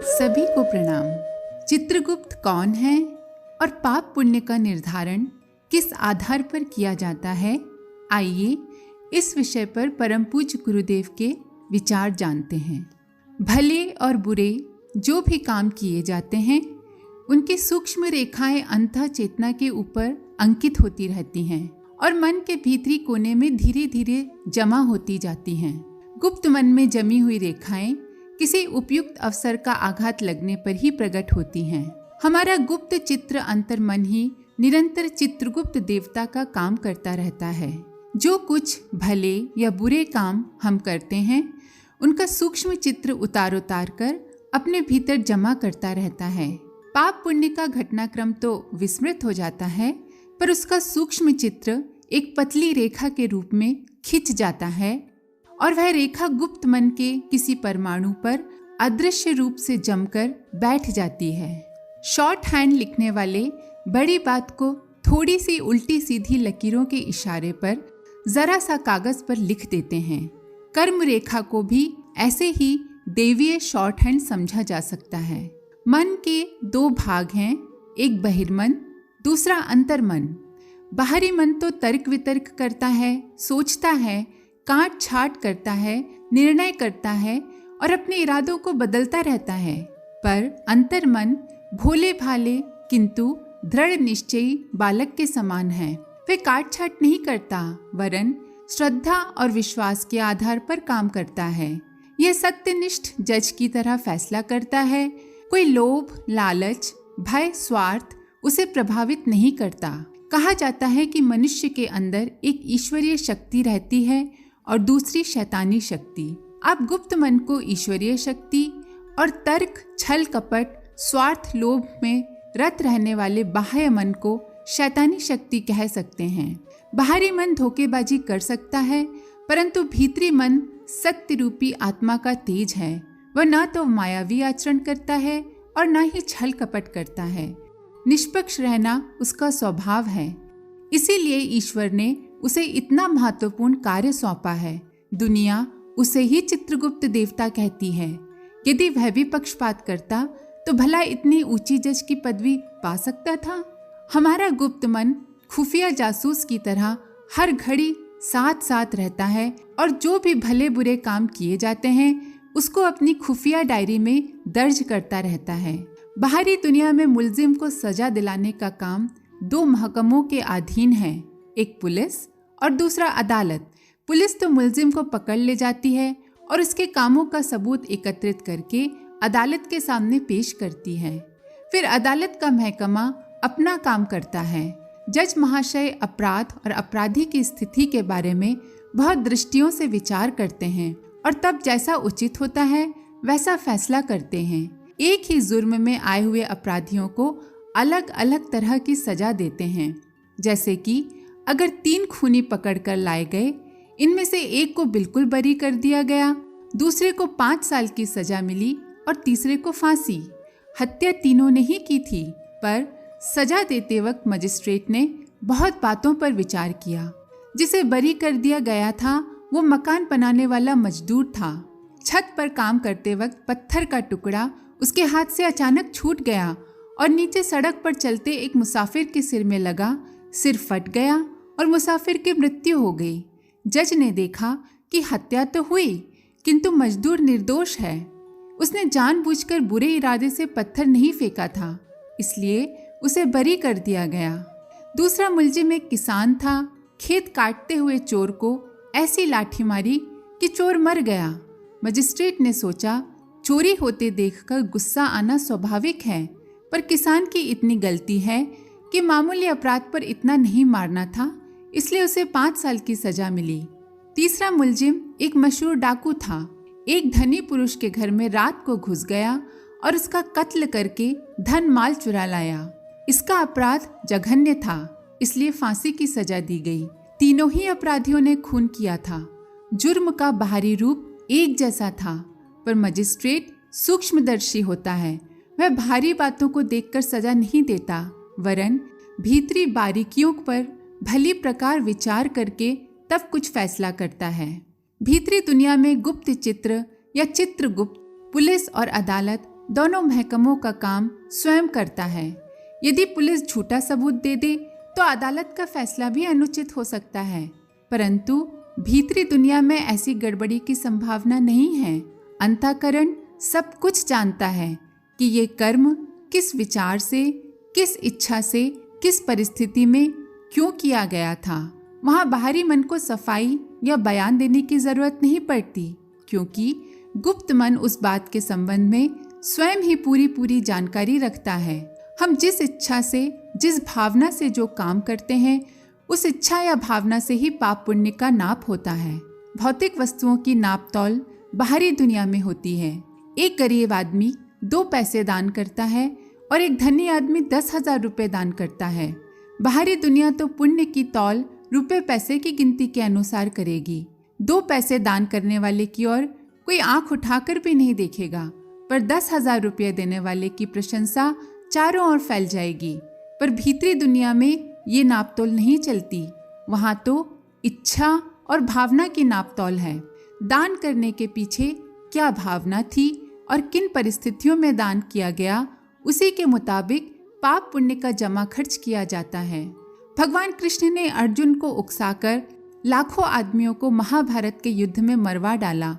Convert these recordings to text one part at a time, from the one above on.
सभी को प्रणाम। चित्रगुप्त कौन है और पाप पुण्य का निर्धारण किस आधार पर किया जाता है, आइए इस विषय पर परम पूज्य गुरुदेव के विचार जानते हैं। भले और बुरे जो भी काम किए जाते हैं उनकी सूक्ष्म रेखाएं अंतः चेतना के ऊपर अंकित होती रहती हैं और मन के भीतरी कोने में धीरे धीरे जमा होती जाती हैं। गुप्त मन में जमी हुई रेखाएं किसी उपयुक्त अवसर का आघात लगने पर ही प्रकट होती हैं। हमारा गुप्त चित्र अंतर मन ही निरंतर चित्रगुप्त देवता का काम करता रहता है। जो कुछ भले या बुरे काम हम करते हैं उनका सूक्ष्म चित्र उतार कर अपने भीतर जमा करता रहता है। पाप पुण्य का घटनाक्रम तो विस्मृत हो जाता है, पर उसका सूक्ष्म चित्र एक पतली रेखा के रूप में खिंच जाता है और वह रेखा गुप्त मन के किसी परमाणु पर अदृश्य रूप से जमकर बैठ जाती है। शॉर्ट हैंड लिखने वाले बड़ी बात को थोड़ी सी उल्टी सीधी लकीरों के इशारे पर जरा सा कागज पर लिख देते हैं। कर्म रेखा को भी ऐसे ही देवीय शॉर्ट हैंड समझा जा सकता है। मन के दो भाग हैं, एक बहिर्मन, दूसरा अंतर्मन। बाहरी मन तो तर्क वितर्क करता है, सोचता है, काट छाट करता है, निर्णय करता है और अपने इरादों को बदलता रहता है। पर अंतर्मन भोले भाले किंतु दृढ़ निश्चयी बालक के समान है। वह काट छाट नहीं करता, वरन श्रद्धा और विश्वास के आधार पर काम करता है। यह सत्यनिष्ठ जज की तरह फैसला करता है। कोई लोभ, लालच, भय, स्वार्थ उसे प्रभावित नहीं करता। कहा जाता है कि मनुष्य के अंदर एक ईश्वरीय शक्ति रहती है और दूसरी शैतानी शक्ति। आप गुप्त मन को ईश्वरीय शक्ति और तर्क, छल कपट, स्वार्थ, लोभ में रत रहने वाले बाह्य मन को शैतानी शक्ति कह सकते हैं। बाहरी मन धोखेबाजी कर सकता है, परंतु भीतरी मन सत्य रूपी आत्मा का तेज है। वह न तो मायावी आचरण करता है और न ही छल कपट करता है। निष्पक्ष रहना उसका स्वभाव है। इसीलिए ईश्वर ने उसे इतना महत्वपूर्ण कार्य सौंपा है। दुनिया उसे ही चित्रगुप्त देवता कहती है। यदि वह भी पक्षपात करता तो भला इतनी ऊंची जज की पदवी पा सकता था? हमारा गुप्त मन खुफिया जासूस की तरह हर घड़ी साथ साथ रहता है और जो भी भले बुरे काम किए जाते हैं उसको अपनी खुफिया डायरी में दर्ज करता रहता है। बाहरी दुनिया में मुलजिम को सजा दिलाने का काम दो महकमों के अधीन है, एक पुलिस और दूसरा अदालत। पुलिस तो मुलजिम को पकड़ ले जाती है और उसके कामों का सबूत एकत्रित करके अदालत के सामने पेश करती है। फिर अदालत का महकमा अपना काम करता है। जज महाशय अपराध और अपराधी की स्थिति के बारे में बहुत दृष्टियों से विचार करते हैं और तब जैसा उचित होता है वैसा फैसला करते हैं। एक ही जुर्म में आए हुए अपराधियों को अलग अलग तरह की सजा देते हैं। जैसे कि अगर 3 खूनी पकड़कर लाए गए, इनमें से एक को बिल्कुल बरी कर दिया गया, दूसरे को 5 साल की सजा मिली और तीसरे को फांसी। हत्या तीनों ने ही की थी, पर सजा देते वक्त मजिस्ट्रेट ने बहुत बातों पर विचार किया। जिसे बरी कर दिया गया था वो मकान बनाने वाला मजदूर था। छत पर काम करते वक्त पत्थर का टुकड़ा उसके हाथ से अचानक छूट गया और नीचे सड़क पर चलते एक मुसाफिर के सिर में लगा। सिर फट गया और मुसाफिर की मृत्यु हो गई। जज ने देखा कि हत्या तो हुई किंतु मजदूर निर्दोष है। उसने जानबूझकर बुरे इरादे से पत्थर नहीं फेंका था, इसलिए उसे बरी कर दिया गया। दूसरा मुलजिम एक किसान था। खेत काटते हुए चोर को ऐसी लाठी मारी कि चोर मर गया। मजिस्ट्रेट ने सोचा चोरी होते देखकर गुस्सा आना स्वाभाविक है, पर किसान की इतनी गलती है कि मामूली अपराध पर इतना नहीं मारना था, इसलिए उसे 5 साल की सजा मिली। तीसरा मुलजिम एक मशहूर डाकू था। एक धनी पुरुष के घर में रात को घुस गया और उसका कत्ल करके धन माल चुरा लाया। इसका अपराध जघन्य था, इसलिए फांसी की सजा दी गई। तीनों ही अपराधियों ने खून किया था। जुर्म का बाहरी रूप एक जैसा था, पर मजिस्ट्रेट सूक्ष्मदर्शी होता है। वह भारी बातों को देखकर सजा नहीं देता, वरन भीतरी बारीकियों पर भली प्रकार विचार करके तब कुछ फैसला करता है। भीतरी दुनिया में गुप्त चित्र या चित्रगुप्त पुलिस और अदालत दोनों महकमों का काम स्वयं करता है। यदि पुलिस झूठा सबूत दे दे तो अदालत का फैसला भी अनुचित हो सकता है, परंतु भीतरी दुनिया में ऐसी गड़बड़ी की संभावना नहीं है। अंतःकरण सब कुछ जानता है कि ये कर्म किस विचार से, किस इच्छा से, किस परिस्थिति में क्यों किया गया था। वहाँ बाहरी मन को सफाई या बयान देने की जरूरत नहीं पड़ती, क्योंकि गुप्त मन उस बात के संबंध में स्वयं ही पूरी जानकारी रखता है। हम जिस इच्छा से, जिस भावना से जो काम करते हैं, उस इच्छा या भावना से ही पाप पुण्य का नाप होता है। भौतिक वस्तुओं की नाप तौल बाहरी दुनिया में होती है। एक गरीब आदमी 2 पैसे दान करता है और एक धनी आदमी 10,000 रुपये दान करता है। बाहरी दुनिया तो पुण्य की तौल रुपए पैसे की गिनती के अनुसार करेगी। 2 पैसे दान करने वाले की ओर कोई आंख उठाकर भी नहीं देखेगा, पर 10,000 रुपये देने वाले की प्रशंसा चारों ओर फैल जाएगी। पर भीतरी दुनिया में ये नापतोल नहीं चलती। वहाँ तो इच्छा और भावना की नापतोल है। दान करने के पीछे क्या भावना थी और किन परिस्थितियों में दान किया गया, उसी के मुताबिक पाप पुण्य का जमा खर्च किया जाता है। भगवान कृष्ण ने अर्जुन को उकसाकर लाखों आदमियों को महाभारत के युद्ध में मरवा डाला।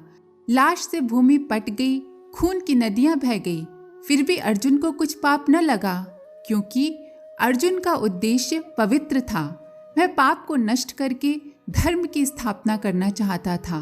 लाश से भूमि पट गई, खून की नदियां बह गई, फिर भी अर्जुन को कुछ पाप न लगा, क्योंकि अर्जुन का उद्देश्य पवित्र था। वह पाप को नष्ट करके धर्म की स्थापना करना चाहता था।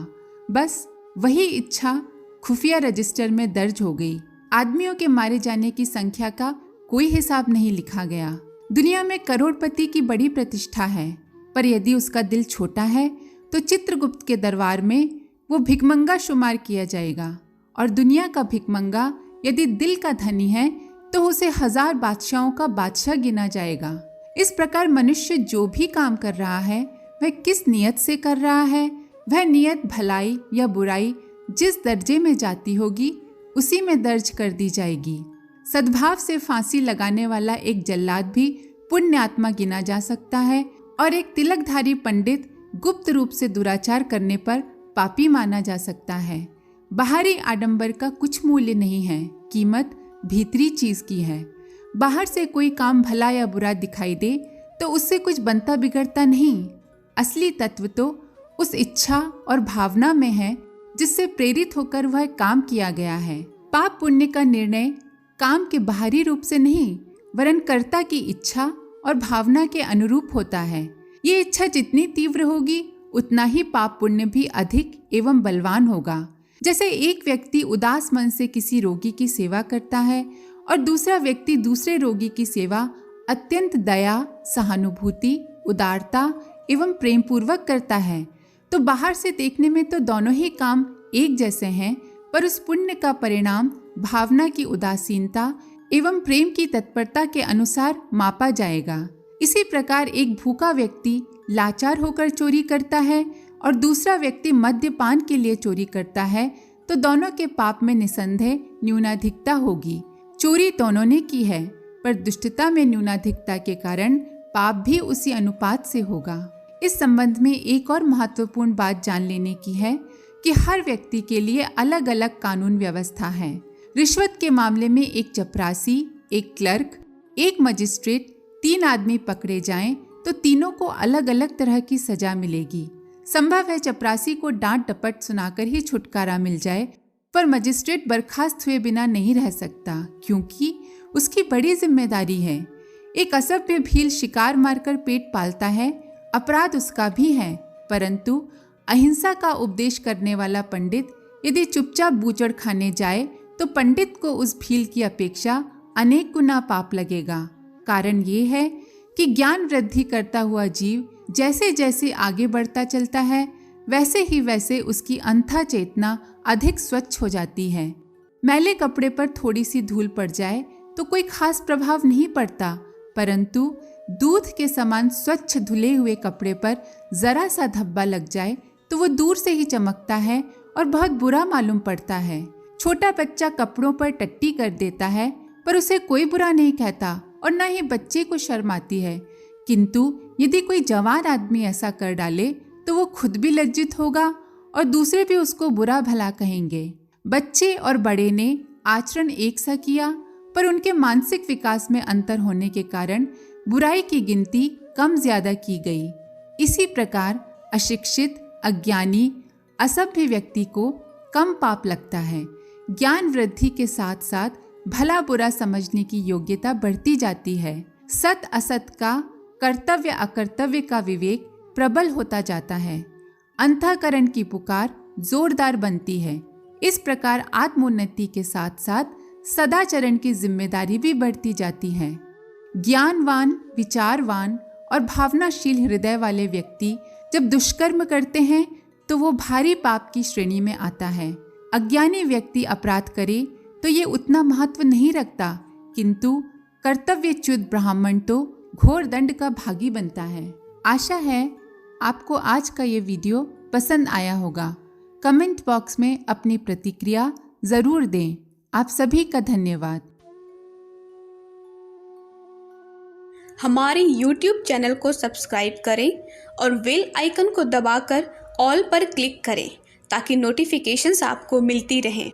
बस वही इच्छा खुफिया रजिस्टर में दर्ज हो गई। आदमियों के मारे जाने की संख्या का कोई हिसाब नहीं लिखा गया। दुनिया में करोड़पति की बड़ी प्रतिष्ठा है, पर यदि उसका दिल छोटा है तो चित्रगुप्त के दरबार में वो भिखमंगा शुमार किया जाएगा, और दुनिया का भिखमंगा यदि दिल का धनी है तो उसे 1000 बादशाहों का बादशाह गिना जाएगा। इस प्रकार मनुष्य जो भी काम कर रहा है वह किस नियत से कर रहा है, वह नियत भलाई या बुराई जिस दर्जे में जाती होगी उसी में दर्ज कर दी जाएगी। सद्भाव से फांसी लगाने वाला एक जल्लाद भी पुण्य आत्मा गिना जा सकता है, और एक तिलकधारी पंडित गुप्त रूप से दुराचार करने पर पापी माना जा सकता है। बाहरी आडंबर का कुछ मूल्य नहीं है, कीमत भीतरी चीज की है। बाहर से कोई काम भला या बुरा दिखाई दे तो उससे कुछ बनता बिगड़ता नहीं। असली तत्व तो उस इच्छा और भावना में है जिससे प्रेरित होकर वह काम किया गया है। पाप पुण्य का निर्णय काम के बाहरी रूप से नहीं, वरन कर्ता की इच्छा और भावना के अनुरूप होता है। ये इच्छा जितनी तीव्र होगी उतना ही पाप पुण्य भी अधिक एवं बलवान होगा। जैसे एक व्यक्ति उदास मन से किसी रोगी की सेवा करता है और दूसरा व्यक्ति दूसरे रोगी की सेवा अत्यंत दया, सहानुभूति, उदारता एवं प्रेम पूर्वक करता है, तो बाहर से देखने में तो दोनों ही काम एक जैसे हैं, पर उस पुण्य का परिणाम भावना की उदासीनता एवं प्रेम की तत्परता के अनुसार मापा जाएगा। इसी प्रकार एक भूखा व्यक्ति लाचार होकर चोरी करता है और दूसरा व्यक्ति मद्यपान के लिए चोरी करता है, तो दोनों के पाप में निसंदेह न्यूनाधिकता होगी। चोरी दोनों ने की है, पर दुष्टता में न्यूनाधिकता के कारण पाप भी उसी अनुपात से होगा। इस संबंध में एक और महत्वपूर्ण बात जान लेने की है कि हर व्यक्ति के लिए अलग अलग कानून व्यवस्था है। रिश्वत के मामले में एक चपरासी, एक क्लर्क, एक मजिस्ट्रेट, 3 आदमी पकड़े जाएं तो तीनों को अलग अलग तरह की सजा मिलेगी। संभव है चपरासी को डांट डपट सुनाकर ही छुटकारा मिल जाए, पर मजिस्ट्रेट बर्खास्त हुए बिना नहीं रह सकता, क्योंकि उसकी बड़ी जिम्मेदारी है। एक असभ्य भील शिकार मारकर पेट पालता है, अपराध उसका भी है, परंतु अहिंसा का उपदेश करने वाला पंडित यदि चुपचाप बूचड़ खाने जाए तो पंडित को उस भील की अपेक्षा अनेक गुना पाप लगेगा। कारण ये है कि ज्ञान वृद्धि करता हुआ जीव जैसे जैसे आगे बढ़ता चलता है वैसे ही वैसे उसकी अंतः चेतना अधिक स्वच्छ हो जाती है। मैले कपड़े पर थोड़ी सी धूल पड़ जाए तो कोई खास प्रभाव नहीं पड़ता, परंतु दूध के समान स्वच्छ धुले हुए कपड़े पर जरा सा धब्बा लग जाए तो वो दूर से ही चमकता है और बहुत बुरा मालूम पड़ता है। छोटा बच्चा कपड़ों पर टट्टी कर देता है, पर उसे कोई बुरा नहीं कहता और न ही बच्चे को शर्म आती है, किंतु यदि कोई जवान आदमी ऐसा कर डाले तो वो खुद भी लज्जित होगा और दूसरे भी उसको बुरा भला कहेंगे। बच्चे और बड़े ने आचरण एक सा किया, पर उनके मानसिक विकास में अंतर होने के कारण बुराई की गिनती कम ज्यादा की गई। इसी प्रकार अशिक्षित, अज्ञानी, असभ्य व्यक्ति को कम पाप लगता है। ज्ञान वृद्धि के साथ साथ भला बुरा समझने की योग्यता बढ़ती जाती है। सत असत का, कर्तव्य अकर्तव्य का विवेक प्रबल होता जाता है। अंतःकरण की पुकार जोरदार बनती है। इस प्रकार आत्मोन्नति के साथ साथ सदाचरण की जिम्मेदारी भी बढ़ती जाती है। ज्ञानवान, विचारवान और भावनाशील हृदय वाले व्यक्ति जब दुष्कर्म करते हैं तो वो भारी पाप की श्रेणी में आता है। अज्ञानी व्यक्ति अपराध करे तो ये उतना महत्व नहीं रखता, किंतु कर्तव्यच्युत ब्राह्मण तो घोर दंड का भागी बनता है। आशा है आपको आज का ये वीडियो पसंद आया होगा। कमेंट बॉक्स में अपनी प्रतिक्रिया ज़रूर दें। आप सभी का धन्यवाद। हमारे YouTube चैनल को सब्सक्राइब करें और बेल आइकन को दबाकर ऑल पर क्लिक करें ताकि नोटिफिकेशंस आपको मिलती रहें।